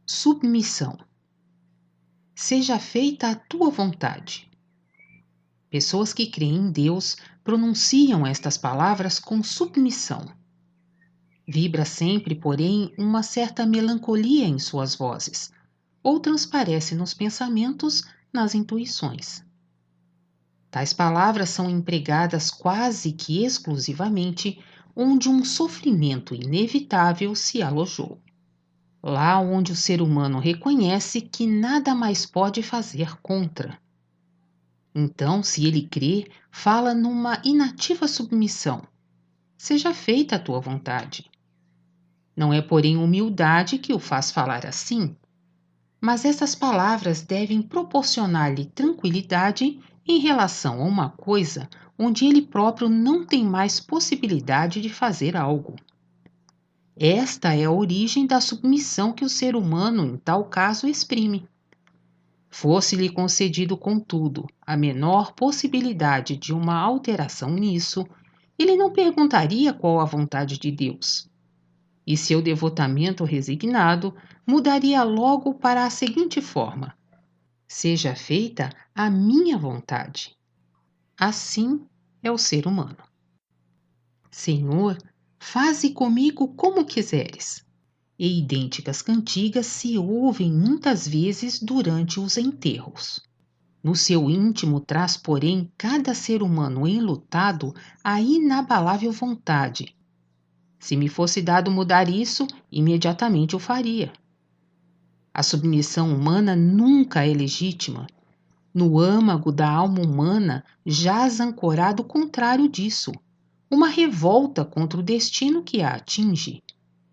Submissão. Seja feita a tua vontade. Pessoas que creem em Deus pronunciam estas palavras com submissão. Vibra sempre, porém, uma certa melancolia em suas vozes, ou transparece nos pensamentos, nas intuições. Tais palavras são empregadas quase que exclusivamente onde um sofrimento inevitável se alojou. Lá onde o ser humano reconhece que nada mais pode fazer contra. Então, se ele crê, fala numa inativa submissão. Seja feita a tua vontade. Não é, porém, humildade que o faz falar assim, mas essas palavras devem proporcionar-lhe tranquilidade em relação a uma coisa onde ele próprio não tem mais possibilidade de fazer algo. Esta é a origem da submissão que o ser humano, em tal caso, exprime. Fosse-lhe concedido, contudo, a menor possibilidade de uma alteração nisso, ele não perguntaria qual a vontade de Deus. E seu devotamento resignado mudaria logo para a seguinte forma: seja feita a minha vontade. Assim é o ser humano. Senhor, faze comigo como quiseres. E idênticas cantigas se ouvem muitas vezes durante os enterros. No seu íntimo traz, porém, cada ser humano enlutado a inabalável vontade. Se me fosse dado mudar isso, imediatamente o faria. A submissão humana nunca é legítima. No âmago da alma humana jaz ancorado o contrário disso, uma revolta contra o destino que a atinge.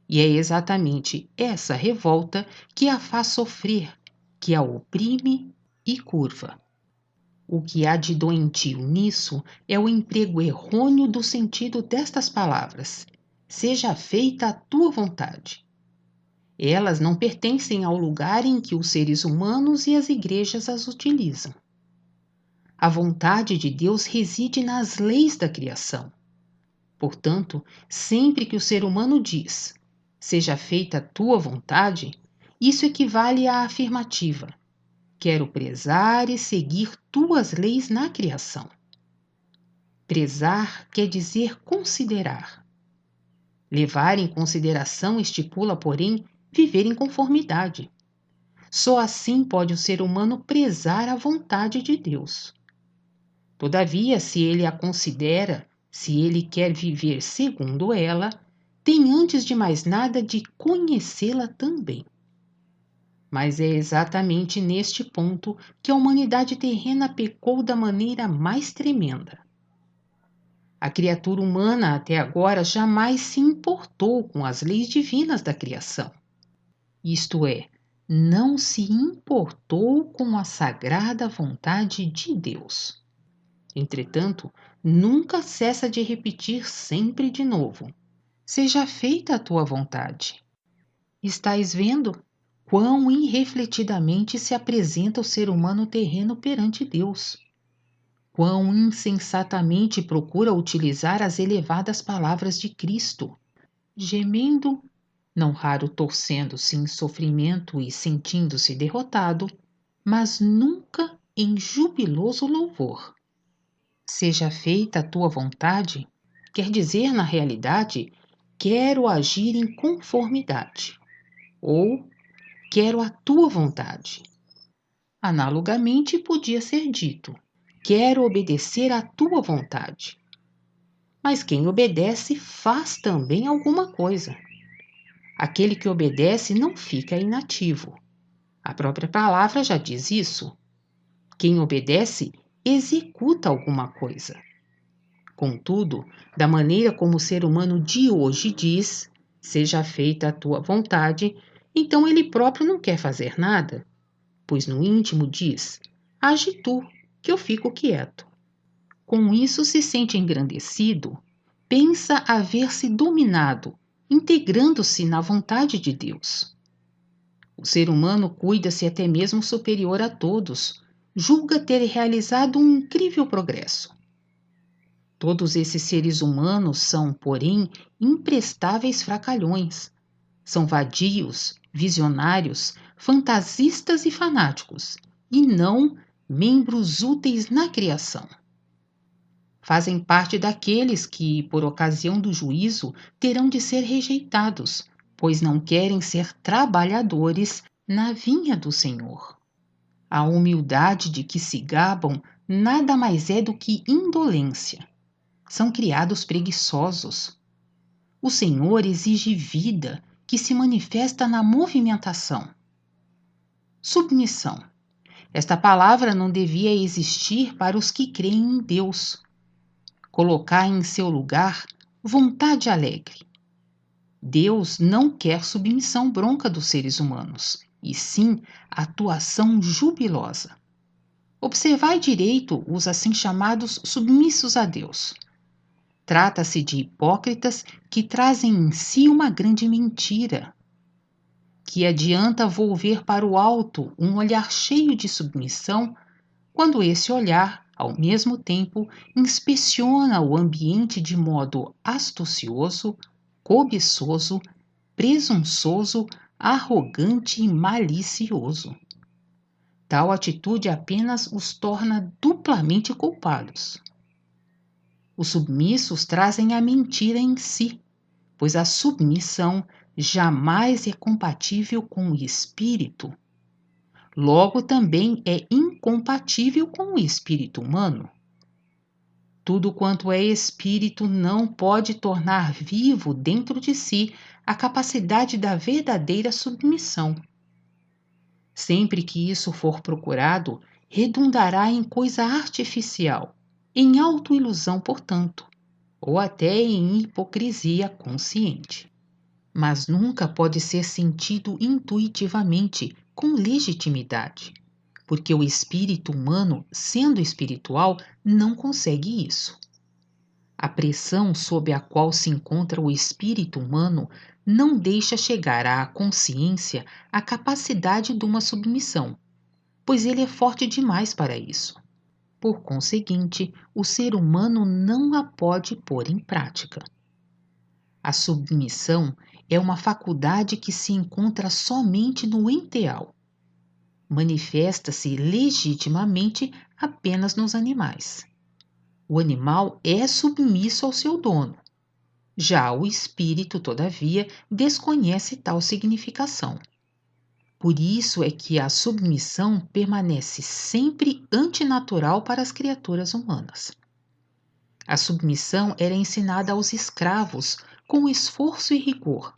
E é exatamente essa revolta que a faz sofrer, que a oprime e curva. O que há de doentio nisso é o emprego errôneo do sentido destas palavras: seja feita a tua vontade. Elas não pertencem ao lugar em que os seres humanos e as igrejas as utilizam. A vontade de Deus reside nas leis da criação. Portanto, sempre que o ser humano diz: seja feita a tua vontade, isso equivale à afirmativa: quero prezar e seguir tuas leis na criação. Prezar quer dizer considerar. Levar em consideração estipula, porém, viver em conformidade. Só assim pode o ser humano prezar a vontade de Deus. Todavia, se ele a considera, se ele quer viver segundo ela, tem antes de mais nada de conhecê-la também. Mas é exatamente neste ponto que a humanidade terrena pecou da maneira mais tremenda. A criatura humana até agora jamais se importou com as leis divinas da criação. Isto é, não se importou com a sagrada vontade de Deus. Entretanto, nunca cessa de repetir sempre de novo: seja feita a tua vontade. Estais vendo quão irrefletidamente se apresenta o ser humano terreno perante Deus? Quão insensatamente procura utilizar as elevadas palavras de Cristo, gemendo, não raro torcendo-se em sofrimento e sentindo-se derrotado, mas nunca em jubiloso louvor. Seja feita a tua vontade, quer dizer, na realidade, quero agir em conformidade, ou quero a tua vontade. Analogamente, podia ser dito: quero obedecer à tua vontade. Mas quem obedece faz também alguma coisa. Aquele que obedece não fica inativo. A própria palavra já diz isso. Quem obedece executa alguma coisa. Contudo, da maneira como o ser humano de hoje diz: seja feita a tua vontade, então ele próprio não quer fazer nada, pois no íntimo diz: age tu, que eu fico quieto. Com isso se sente engrandecido, pensa haver-se dominado, integrando-se na vontade de Deus. O ser humano cuida-se até mesmo superior a todos, julga ter realizado um incrível progresso. Todos esses seres humanos são, porém, imprestáveis fracalhões. São vadios, visionários, fantasistas e fanáticos, e não membros úteis na criação. Fazem parte daqueles que, por ocasião do juízo, terão de ser rejeitados, pois não querem ser trabalhadores na vinha do Senhor. A humildade de que se gabam nada mais é do que indolência. São criados preguiçosos. O Senhor exige vida que se manifesta na movimentação. Submissão. Esta palavra não devia existir para os que creem em Deus. Colocar em seu lugar vontade alegre. Deus não quer submissão bronca dos seres humanos, e sim atuação jubilosa. Observai direito os assim chamados submissos a Deus. Trata-se de hipócritas que trazem em si uma grande mentira. Que adianta volver para o alto um olhar cheio de submissão, quando esse olhar, ao mesmo tempo, inspeciona o ambiente de modo astucioso, cobiçoso, presunçoso, arrogante e malicioso. Tal atitude apenas os torna duplamente culpados. Os submissos trazem a mentira em si, pois a submissão jamais é compatível com o espírito. Logo, também é incompatível com o espírito humano. Tudo quanto é espírito não pode tornar vivo dentro de si a capacidade da verdadeira submissão. Sempre que isso for procurado, redundará em coisa artificial, em autoilusão, portanto, ou até em hipocrisia consciente. Mas nunca pode ser sentido intuitivamente, com legitimidade, porque o espírito humano, sendo espiritual, não consegue isso. A pressão sob a qual se encontra o espírito humano não deixa chegar à consciência a capacidade de uma submissão, pois ele é forte demais para isso. Por conseguinte, o ser humano não a pode pôr em prática. A submissão é uma faculdade que se encontra somente no enteal. Manifesta-se legitimamente apenas nos animais. O animal é submisso ao seu dono. Já o espírito, todavia, desconhece tal significação. Por isso é que a submissão permanece sempre antinatural para as criaturas humanas. A submissão era ensinada aos escravos com esforço e rigor,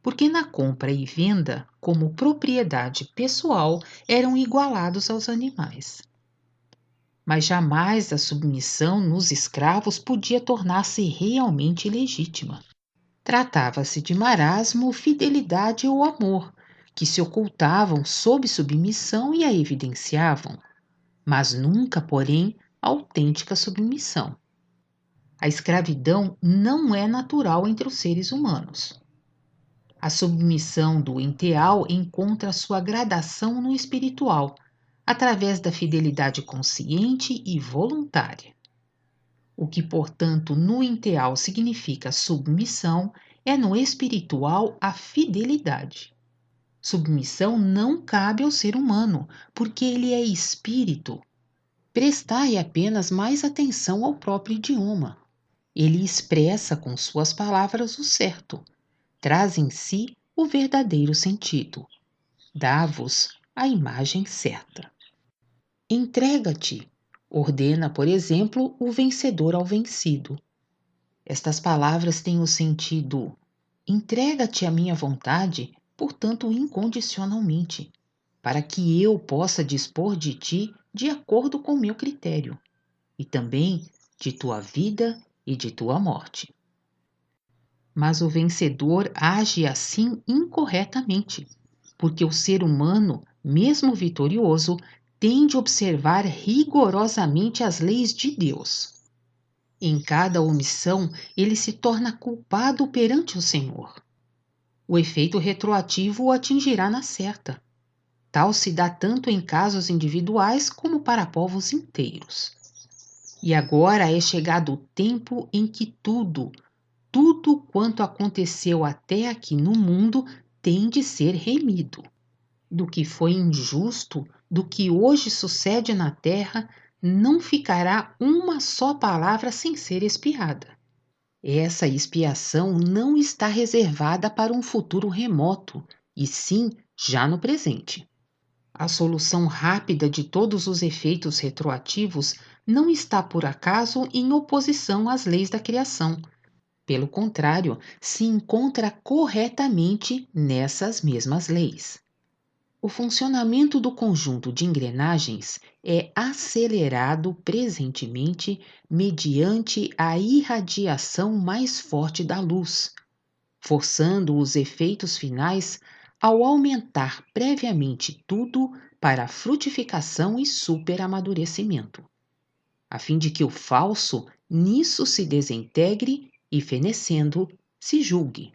porque na compra e venda, como propriedade pessoal, eram igualados aos animais. Mas jamais a submissão nos escravos podia tornar-se realmente legítima. Tratava-se de marasmo, fidelidade ou amor, que se ocultavam sob submissão e a evidenciavam, mas nunca, porém, autêntica submissão. A escravidão não é natural entre os seres humanos. A submissão do enteal encontra sua gradação no espiritual, através da fidelidade consciente e voluntária. O que, portanto, no enteal significa submissão, é no espiritual a fidelidade. Submissão não cabe ao ser humano, porque ele é espírito. Prestai apenas mais atenção ao próprio idioma. Ele expressa com suas palavras o certo, traz em si o verdadeiro sentido. Dá-vos a imagem certa. Entrega-te, ordena, por exemplo, o vencedor ao vencido. Estas palavras têm o sentido: entrega-te à minha vontade, portanto, incondicionalmente, para que eu possa dispor de ti de acordo com meu critério, e também de tua vida e de tua morte. Mas o vencedor age assim incorretamente, porque o ser humano, mesmo vitorioso, tem de observar rigorosamente as leis de Deus. Em cada omissão, ele se torna culpado perante o Senhor. O efeito retroativo o atingirá na certa. Tal se dá tanto em casos individuais como para povos inteiros. E agora é chegado o tempo em que tudo quanto aconteceu até aqui no mundo tem de ser remido. Do que foi injusto, do que hoje sucede na terra, não ficará uma só palavra sem ser expiada. Essa expiação não está reservada para um futuro remoto, e sim já no presente. A solução rápida de todos os efeitos retroativos não está por acaso em oposição às leis da criação. Pelo contrário, se encontra corretamente nessas mesmas leis. O funcionamento do conjunto de engrenagens é acelerado presentemente mediante a irradiação mais forte da luz, forçando os efeitos finais ao aumentar previamente tudo para a frutificação e superamadurecimento, a fim de que o falso nisso se desintegre e, fenecendo, se julgue,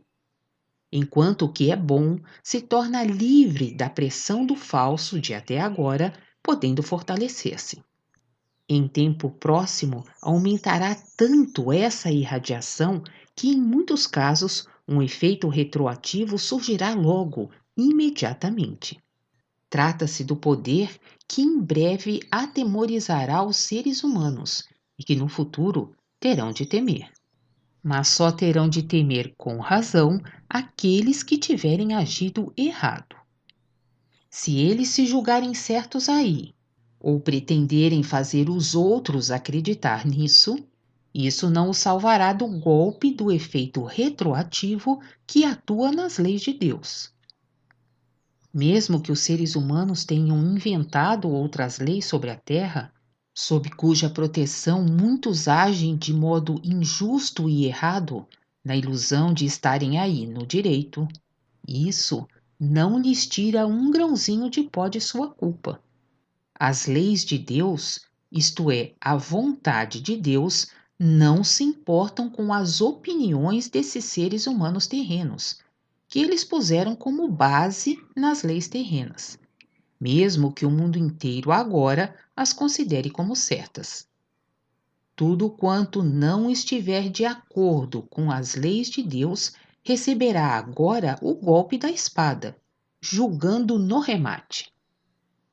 enquanto o que é bom se torna livre da pressão do falso de até agora, podendo fortalecer-se. Em tempo próximo, aumentará tanto essa irradiação que, em muitos casos, um efeito retroativo surgirá logo, imediatamente. Trata-se do poder que em breve atemorizará os seres humanos e que no futuro terão de temer. Mas só terão de temer com razão aqueles que tiverem agido errado. Se eles se julgarem certos aí, ou pretenderem fazer os outros acreditar nisso, isso não os salvará do golpe do efeito retroativo que atua nas leis de Deus. Mesmo que os seres humanos tenham inventado outras leis sobre a Terra, sob cuja proteção muitos agem de modo injusto e errado, na ilusão de estarem aí no direito, isso não lhes tira um grãozinho de pó de sua culpa. As leis de Deus, isto é, a vontade de Deus, não se importam com as opiniões desses seres humanos terrenos, que eles puseram como base nas leis terrenas, mesmo que o mundo inteiro agora as considere como certas. Tudo quanto não estiver de acordo com as leis de Deus receberá agora o golpe da espada, julgando no remate.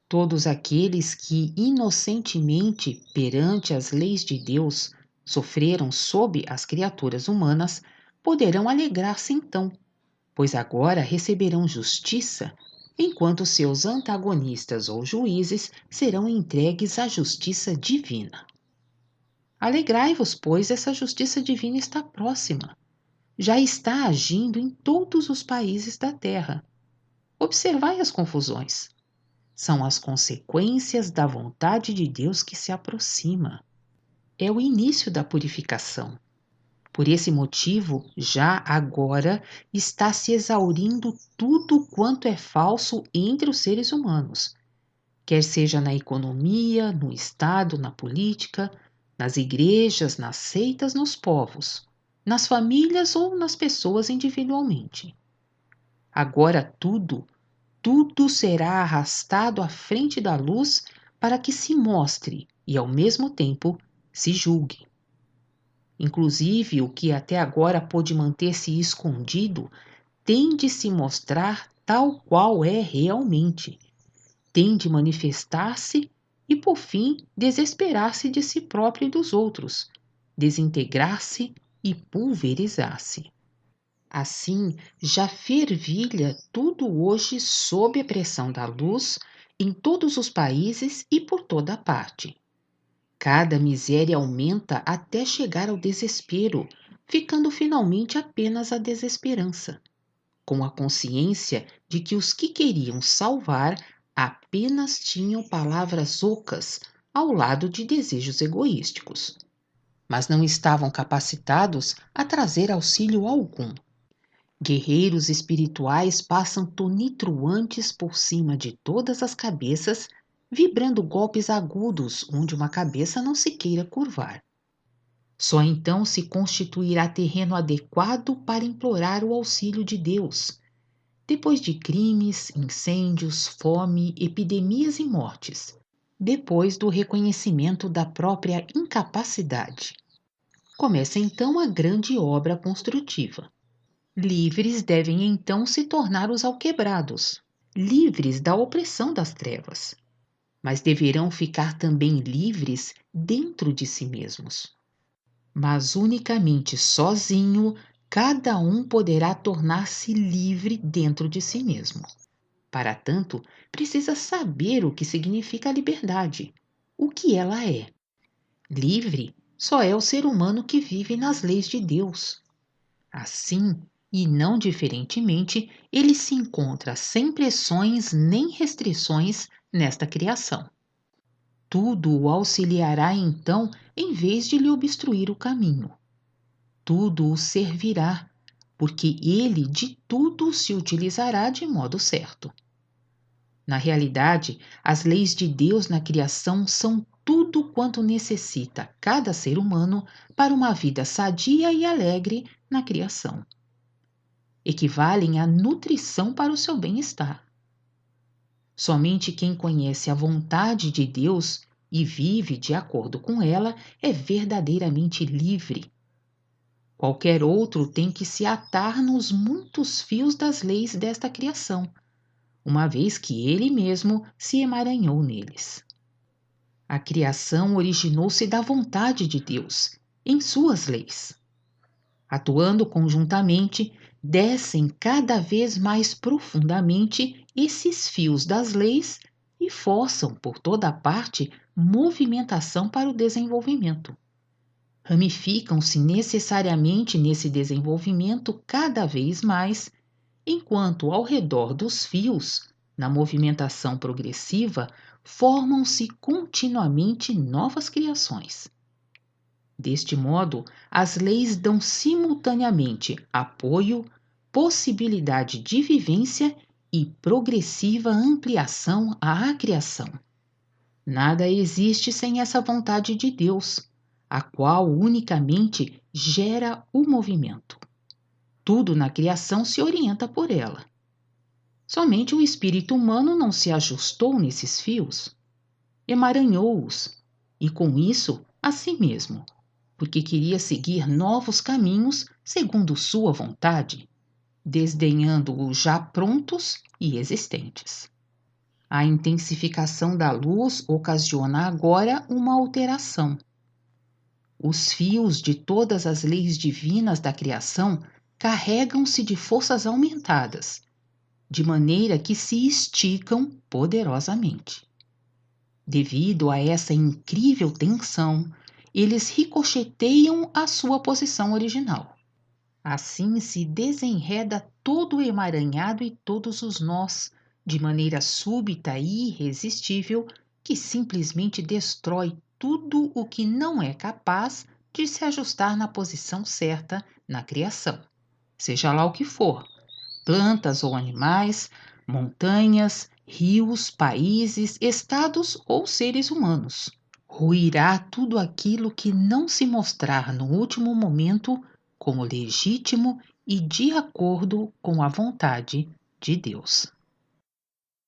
Todos aqueles que inocentemente, perante as leis de Deus, sofreram sob as criaturas humanas, poderão alegrar-se então, pois agora receberão justiça, enquanto seus antagonistas ou juízes serão entregues à justiça divina. Alegrai-vos, pois essa justiça divina está próxima. Já está agindo em todos os países da terra. Observai as confusões. São as consequências da vontade de Deus que se aproxima. É o início da purificação. Por esse motivo, já agora está se exaurindo tudo quanto é falso entre os seres humanos, quer seja na economia, no Estado, na política, nas igrejas, nas seitas, nos povos, nas famílias ou nas pessoas individualmente. Agora tudo será arrastado à frente da luz para que se mostre e, ao mesmo tempo, se julgue. Inclusive, o que até agora pôde manter-se escondido tem de se mostrar tal qual é realmente, tem de manifestar-se e, por fim, desesperar-se de si próprio e dos outros, desintegrar-se e pulverizar-se. Assim, já fervilha tudo hoje sob a pressão da luz em todos os países e por toda parte. Cada miséria aumenta até chegar ao desespero, ficando finalmente apenas a desesperança, com a consciência de que os que queriam salvar apenas tinham palavras ocas ao lado de desejos egoísticos, mas não estavam capacitados a trazer auxílio algum. Guerreiros espirituais passam tonitruantes por cima de todas as cabeças, vibrando golpes agudos onde uma cabeça não se queira curvar. Só então se constituirá terreno adequado para implorar o auxílio de Deus, depois de crimes, incêndios, fome, epidemias e mortes, depois do reconhecimento da própria incapacidade. Começa então a grande obra construtiva. Livres devem então se tornar os alquebrados, livres da opressão das trevas, mas deverão ficar também livres dentro de si mesmos. Mas unicamente sozinho, cada um poderá tornar-se livre dentro de si mesmo. Para tanto, precisa saber o que significa a liberdade, o que ela é. Livre só é o ser humano que vive nas leis de Deus. Assim, e não diferentemente, ele se encontra sem pressões nem restrições nesta criação. Tudo o auxiliará então em vez de lhe obstruir o caminho. Tudo o servirá, porque ele de tudo se utilizará de modo certo. Na realidade, as leis de Deus na criação são tudo quanto necessita cada ser humano para uma vida sadia e alegre na criação. Equivalem à nutrição para o seu bem-estar. Somente quem conhece a vontade de Deus e vive de acordo com ela é verdadeiramente livre. Qualquer outro tem que se atar nos muitos fios das leis desta criação, uma vez que ele mesmo se emaranhou neles. A criação originou-se da vontade de Deus, em suas leis. Atuando conjuntamente, descem cada vez mais profundamente esses fios das leis e forçam por toda parte movimentação para o desenvolvimento. Ramificam-se necessariamente nesse desenvolvimento cada vez mais, enquanto ao redor dos fios, na movimentação progressiva, formam-se continuamente novas criações. Deste modo, as leis dão simultaneamente apoio, possibilidade de vivência e progressiva ampliação à criação. Nada existe sem essa vontade de Deus, a qual unicamente gera o movimento. Tudo na criação se orienta por ela. Somente o espírito humano não se ajustou nesses fios, emaranhou-os, e com isso a si mesmo, porque queria seguir novos caminhos segundo sua vontade, desdenhando os já prontos e existentes. A intensificação da luz ocasiona agora uma alteração. Os fios de todas as leis divinas da criação carregam-se de forças aumentadas, de maneira que se esticam poderosamente. Devido a essa incrível tensão, eles ricocheteiam a sua posição original. Assim se desenreda todo o emaranhado e todos os nós, de maneira súbita e irresistível, que simplesmente destrói tudo o que não é capaz de se ajustar na posição certa na criação. Seja lá o que for, plantas ou animais, montanhas, rios, países, estados ou seres humanos. Ruirá tudo aquilo que não se mostrar no último momento como legítimo e de acordo com a vontade de Deus.